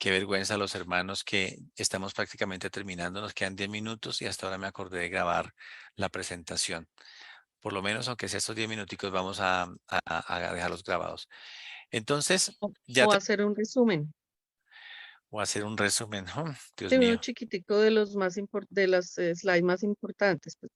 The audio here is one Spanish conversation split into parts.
Qué vergüenza los hermanos que estamos prácticamente terminando, nos quedan 10 minutos y hasta ahora me acordé de grabar la presentación. Por lo menos, aunque sea estos 10 minuticos, vamos a dejarlos grabados. Entonces, ya O te hacer un resumen, voy a hacer un resumen. Dios de uno mío. chiquitico de los de las slides más importantes, pues,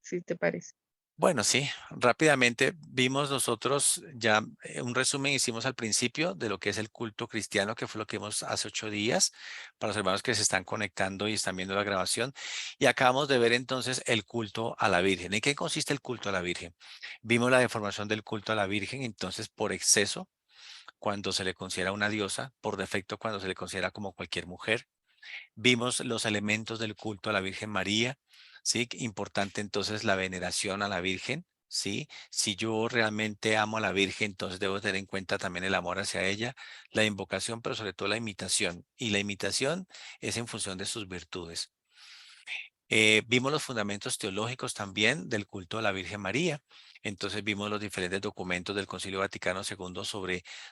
si te parece. Bueno, sí, rápidamente vimos nosotros ya un resumen hicimos al principio de lo que es el culto cristiano, que fue lo que vimos hace 8 días, para los hermanos que se están conectando y están viendo la grabación. Y acabamos de ver entonces el culto a la Virgen. ¿En qué consiste el culto a la Virgen? Vimos la deformación del culto a la Virgen, entonces por exceso, cuando se le considera una diosa, por defecto, cuando se le considera como cualquier mujer. Vimos los elementos del culto a la Virgen María, ¿sí? Importante entonces la veneración a la Virgen, ¿sí? Si yo realmente amo a la Virgen, entonces debo tener en cuenta también el amor hacia ella, la invocación, pero sobre todo la imitación. Y la imitación es en función de sus virtudes. Vimos los fundamentos teológicos también del culto a la Virgen María. Entonces vimos los diferentes documentos del Concilio Vaticano II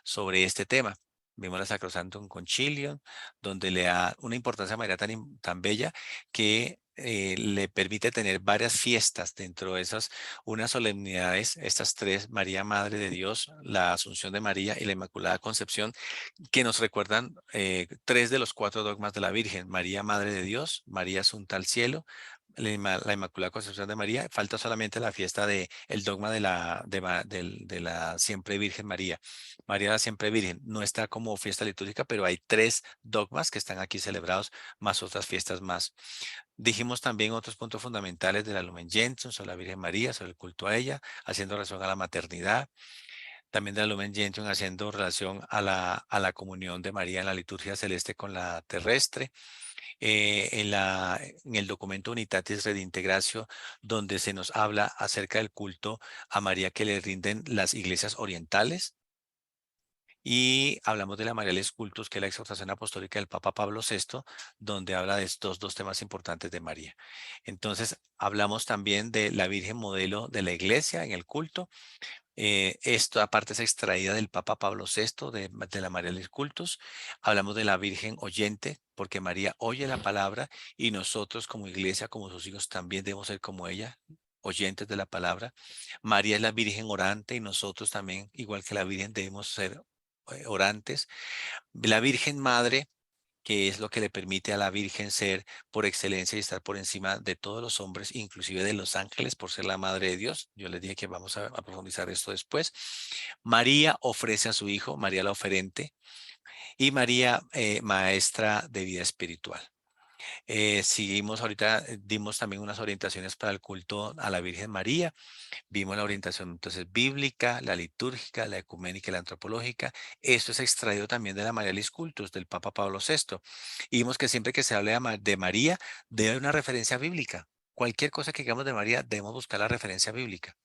sobre este tema. Vimos la Sacrosanctum Concilium, donde le da una importancia a María tan bella que le permite tener varias fiestas dentro de esas, unas solemnidades, estas tres, María Madre de Dios, la Asunción de María y la Inmaculada Concepción, que nos recuerdan tres de los cuatro dogmas de la Virgen: María, Madre de Dios; María Asunta al Cielo; la Inmaculada Concepción de María. Falta solamente la fiesta de el dogma de la Siempre Virgen María. María la Siempre Virgen no está como fiesta litúrgica, pero hay tres dogmas que están aquí celebrados, más otras fiestas más. Dijimos también otros puntos fundamentales de la Lumen Gentium sobre la Virgen María, sobre el culto a ella, haciendo relación a la maternidad. También de la Lumen Gentium haciendo relación a la comunión de María en la liturgia celeste con la terrestre. En el documento Unitatis Redintegratio, donde se nos habla acerca del culto a María que le rinden las iglesias orientales. Y hablamos de la Marialis Cultus, que es la exhortación apostólica del Papa Pablo VI, donde habla de estos dos temas importantes de María. Entonces, hablamos también de la Virgen modelo de la iglesia en el culto. Esto aparte es extraída del Papa Pablo VI, de la Marialis Cultus. Hablamos de la Virgen oyente, porque María oye la palabra y nosotros como iglesia, como sus hijos, también debemos ser como ella, oyentes de la palabra. María es la Virgen orante y nosotros también, igual que la Virgen, debemos ser orantes. La Virgen Madre, que es lo que le permite a la Virgen ser por excelencia y estar por encima de todos los hombres, inclusive de los ángeles, por ser la Madre de Dios. Yo les dije que vamos a profundizar esto después. María ofrece a su Hijo, María la oferente, y María, maestra de vida espiritual. Seguimos ahorita, dimos también unas orientaciones para el culto a la Virgen María. Vimos la orientación entonces bíblica, la litúrgica, la ecuménica y la antropológica. Esto es extraído también de la Marialis Cultus del Papa Pablo VI. Y vimos que siempre que se hable de María, debe haber una referencia bíblica. Cualquier cosa que digamos de María, debemos buscar la referencia bíblica.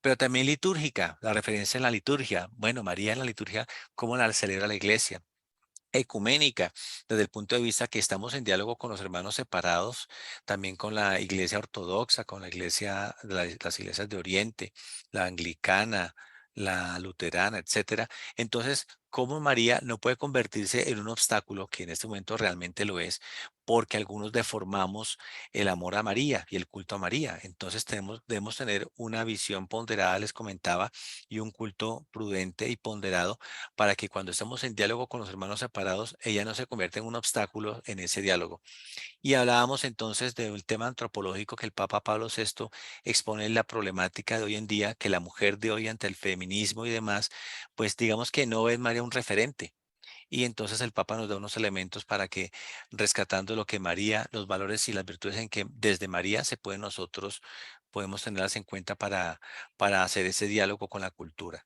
Pero también litúrgica, la referencia en la liturgia. Bueno, María en la liturgia, ¿cómo la celebra la iglesia? Ecuménica, desde el punto de vista que estamos en diálogo con los hermanos separados, también con la iglesia ortodoxa, con la iglesia, las iglesias de Oriente, la anglicana, la luterana, etcétera. Entonces, ¿cómo María no puede convertirse en un obstáculo, que en este momento realmente lo es, porque algunos deformamos el amor a María y el culto a María? Entonces debemos tener una visión ponderada, les comentaba, y un culto prudente y ponderado, para que cuando estemos en diálogo con los hermanos separados, ella no se convierta en un obstáculo en ese diálogo. Y hablábamos entonces del tema antropológico, que el Papa Pablo VI expone la problemática de hoy en día, que la mujer de hoy ante el feminismo y demás, pues digamos que no ve en María un referente. Y entonces el Papa nos da unos elementos para que, rescatando lo que María, los valores y las virtudes en que desde María se pueden nosotros, podemos tenerlas en cuenta para hacer ese diálogo con la cultura.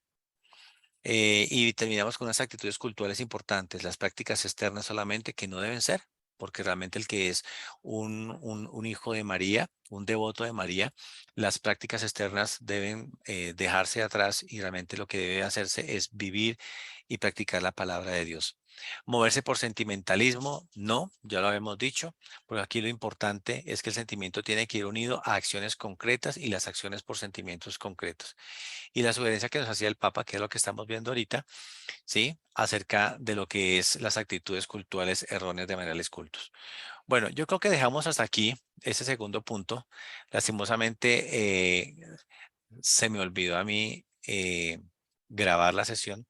Y terminamos con unas actitudes culturales importantes, las prácticas externas solamente, que no deben ser, porque realmente el que es un hijo de María, un devoto de María, las prácticas externas deben dejarse atrás, y realmente lo que debe hacerse es vivir y practicar la palabra de Dios. Moverse por sentimentalismo, no, ya lo habíamos dicho, porque aquí lo importante es que el sentimiento tiene que ir unido a acciones concretas y las acciones por sentimientos concretos. Y la sugerencia que nos hacía el Papa, que es lo que estamos viendo ahorita, ¿sí? Acerca de lo que es las actitudes culturales erróneas de manuales cultos. Bueno, yo creo que dejamos hasta aquí ese segundo punto. Lastimosamente, se me olvidó a mí grabar la sesión,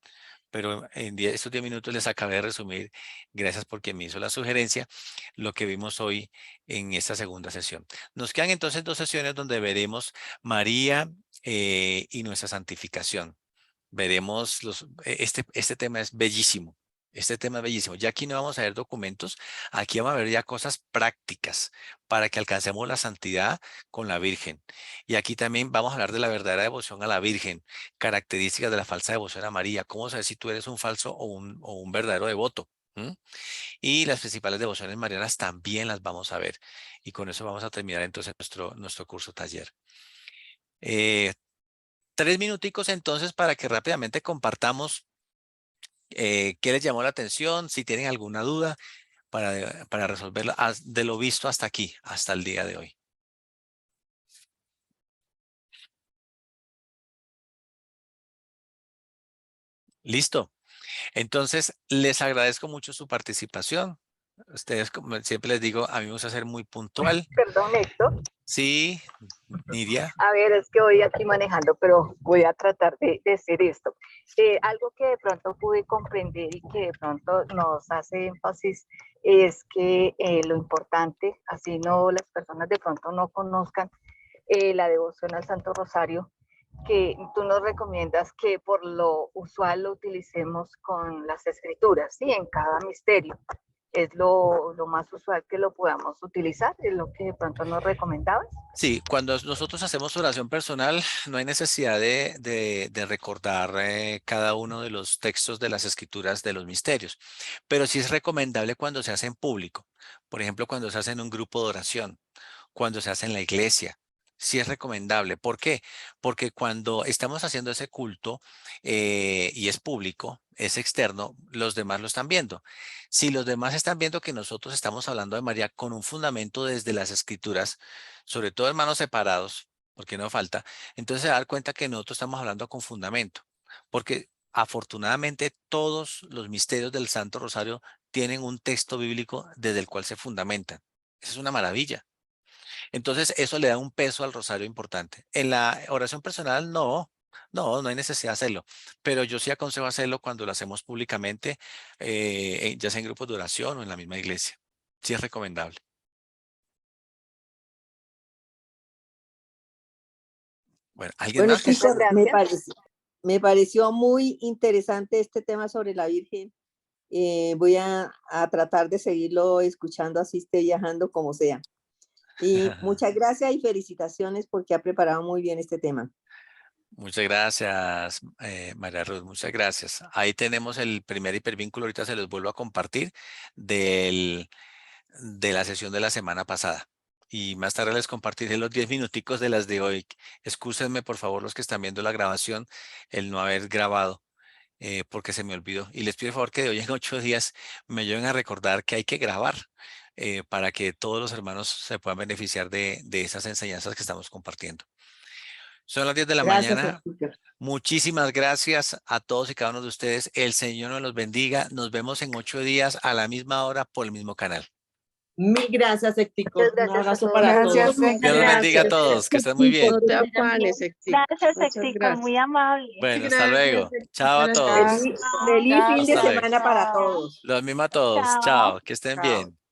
pero en estos 10 minutos les acabé de resumir, gracias porque me hizo la sugerencia, lo que vimos hoy en esta segunda sesión. Nos quedan entonces 2 sesiones donde veremos María y nuestra santificación. Veremos este tema es bellísimo. Este tema es bellísimo. Ya aquí no vamos a ver documentos, aquí vamos a ver ya cosas prácticas para que alcancemos la santidad con la Virgen. Y aquí también vamos a hablar de la verdadera devoción a la Virgen, características de la falsa devoción a María, cómo saber si tú eres un falso o un verdadero devoto. ¿M? Y las principales devociones marianas también las vamos a ver. Y con eso vamos a terminar entonces nuestro curso taller. 3 minuticos entonces para que rápidamente compartamos qué les llamó la atención, si tienen alguna duda para resolverla de lo visto hasta aquí, hasta el día de hoy. Listo. Entonces, les agradezco mucho su participación. Ustedes, como siempre les digo, a mí me gusta ser muy puntual. Perdón, Héctor. Sí, Nidia. A ver, es que voy aquí manejando, pero voy a tratar de decir esto. Algo que de pronto pude comprender y que de pronto nos hace énfasis es que lo importante, así no las personas de pronto no conozcan la devoción al Santo Rosario, que tú nos recomiendas que por lo usual lo utilicemos con las escrituras, ¿sí? En cada misterio. Es lo más usual que lo podamos utilizar, es lo que de pronto nos recomendabas. Sí, cuando nosotros hacemos oración personal, no hay necesidad de recordar cada uno de los textos de las escrituras de los misterios, pero sí es recomendable cuando se hace en público. Por ejemplo, cuando se hace en un grupo de oración, cuando se hace en la iglesia. Sí es recomendable. ¿Por qué? Porque cuando estamos haciendo ese culto y es público, es externo, los demás lo están viendo. Si los demás están viendo que nosotros estamos hablando de María con un fundamento desde las escrituras, sobre todo hermanos separados, porque no falta, entonces se dar cuenta que nosotros estamos hablando con fundamento. Porque afortunadamente todos los misterios del Santo Rosario tienen un texto bíblico desde el cual se fundamentan. Esa es una maravilla. Entonces, eso le da un peso al rosario importante. En la oración personal, no hay necesidad de hacerlo, pero yo sí aconsejo hacerlo cuando lo hacemos públicamente, ya sea en grupos de oración o en la misma iglesia. Sí es recomendable. Bueno, ¿alguien Bueno, más? chicos, Gracias. me pareció muy interesante este tema sobre la Virgen. Voy a tratar de seguirlo escuchando, así esté viajando como sea. Y muchas gracias y felicitaciones porque ha preparado muy bien este tema. Muchas gracias, María Ruth, muchas gracias. Ahí tenemos el primer hipervínculo, ahorita se los vuelvo a compartir de la sesión de la semana pasada. Y más tarde les compartiré los 10 minuticos de las de hoy. Excúsenme, por favor, los que están viendo la grabación, el no haber grabado, porque se me olvidó. Y les pido por favor que de hoy en 8 días me ayuden a recordar que hay que grabar para que todos los hermanos se puedan beneficiar de esas enseñanzas que estamos compartiendo. Son las 10 de la Gracias, mañana. Héctor. Muchísimas gracias a todos y cada uno de ustedes. El Señor nos los bendiga. Nos vemos en 8 días a la misma hora por el mismo canal. Mil gracias, Héctico. Muchas Un gracias a abrazo todos. para Gracias, todos. Dios los bendiga a gracias. todos. Que estén muy bien. No te afanes, Hectic. Gracias, Muchas Héctor, gracias. muy amable. Bueno, hasta Gracias, luego. Hectic. Chao a Buenas todos. tardes. Feliz fin de Hasta luego. semana para todos. Los mismos a todos. Chao. Chao. Que estén Chao. bien.